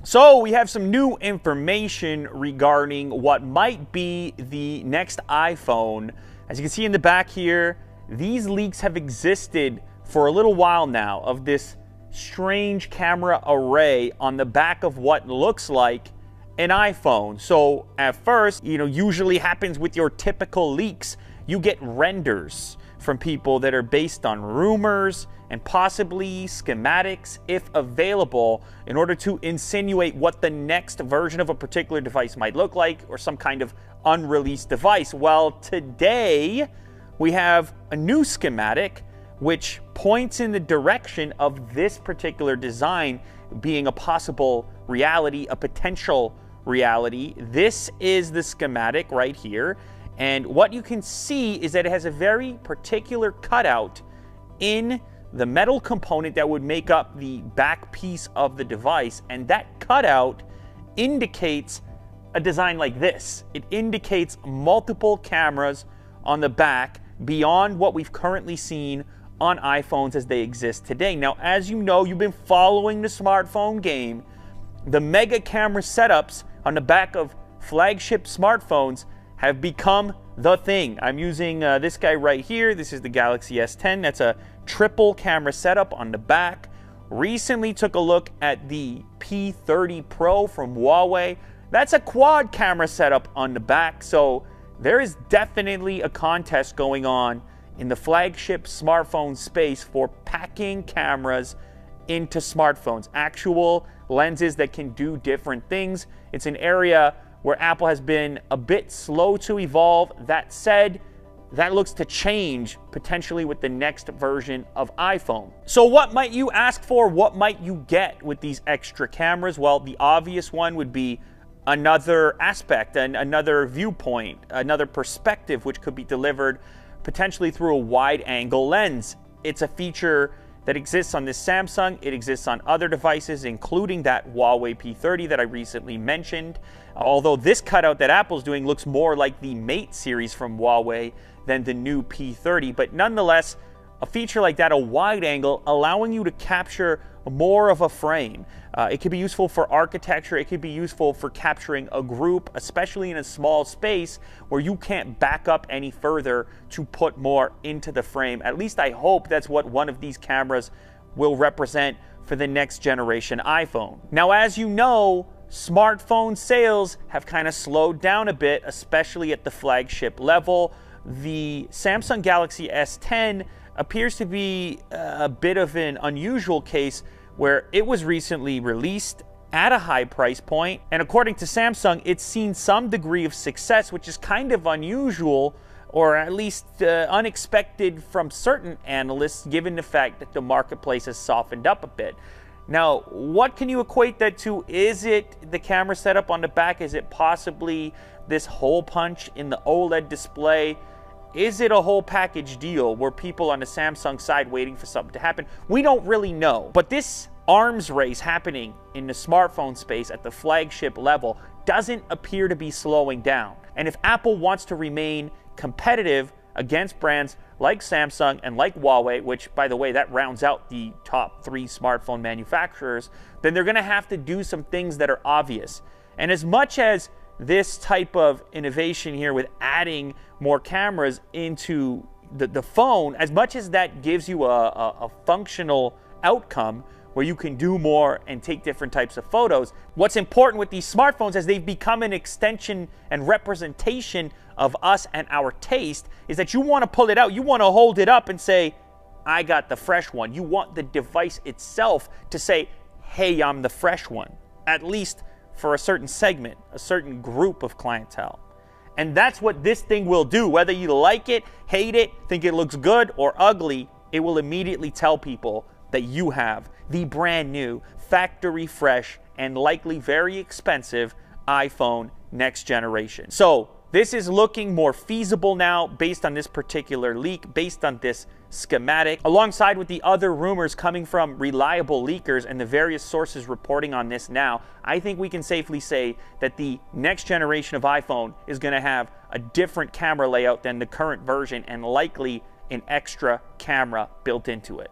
So we have some new information regarding what might be the next iPhone. As you can see in the back here, these leaks have existed for a little while now of this strange camera array on the back of what looks like an iPhone. So at first, usually happens with your typical leaks, you get renders from people that are based on rumors and possibly schematics, if available, in order to insinuate what the next version of a particular device might look like, or some kind of unreleased device. Well, today we have a new schematic which points in the direction of this particular design being a possible reality, a potential reality. This is the schematic right here. And what you can see is that it has a very particular cutout in the metal component that would make up the back piece of the device. And that cutout indicates a design like this. It indicates multiple cameras on the back beyond what we've currently seen on iPhones as they exist today. Now, as you know, you've been following the smartphone game. The mega camera setups on the back of flagship smartphones have become the thing. I'm using this guy right here. This is the Galaxy S10. That's a triple camera setup on the back. Recently took a look at the P30 Pro from Huawei. That's a quad camera setup on the back. So there is definitely a contest going on in the flagship smartphone space for packing cameras into smartphones. Actual lenses that can do different things. It's an area where Apple has been a bit slow to evolve. That said, that looks to change potentially with the next version of iPhone. So what might you ask for? What might you get with these extra cameras? Well, the obvious one would be another aspect and another viewpoint, another perspective, which could be delivered potentially through a wide-angle lens. It's a feature that exists on this Samsung. It exists on other devices, including that Huawei P30 that I recently mentioned. Although this cutout that Apple's doing looks more like the Mate series from Huawei than the new P30. But nonetheless, a feature like that, a wide angle, allowing you to capture more of a frame. It could be useful for architecture. It could be useful for capturing a group, especially in a small space where you can't back up any further to put more into the frame. At least I hope that's what one of these cameras will represent for the next generation iPhone. Now, as you know, smartphone sales have kind of slowed down a bit, especially at the flagship level. The Samsung Galaxy S10 appears to be a bit of an unusual case where it was recently released at a high price point, and according to Samsung, it's seen some degree of success, which is kind of unusual, or at least unexpected from certain analysts, given the fact that the marketplace has softened up a bit. Now, what can you equate that to? Is it the camera setup on the back? Is it possibly this hole punch in the OLED display? Is it a whole package deal? Were people on the Samsung side waiting for something to happen? We don't really know. But this arms race happening in the smartphone space at the flagship level doesn't appear to be slowing down. And if Apple wants to remain competitive against brands like Samsung and like Huawei, which, by the way, that rounds out the top 3 smartphone manufacturers, then they're going to have to do some things that are obvious. And as much as this type of innovation here with adding more cameras into the phone, as much as that gives you a functional outcome where you can do more and take different types of photos, what's important with these smartphones as they've become an extension and representation of us and our taste is that you want to pull it out, you want to hold it up and say, I got the fresh one. You want the device itself to say, hey, I'm the fresh one, at least for a certain segment, a certain group of clientele. And that's what this thing will do. Whether you like it, hate it, think it looks good or ugly, it will immediately tell people that you have the brand new, factory fresh, and likely very expensive iPhone next generation. So this is looking more feasible now based on this particular leak, based on this schematic, alongside with the other rumors coming from reliable leakers and the various sources reporting on this now. I think we can safely say that the next generation of iPhone is going to have a different camera layout than the current version and likely an extra camera built into it.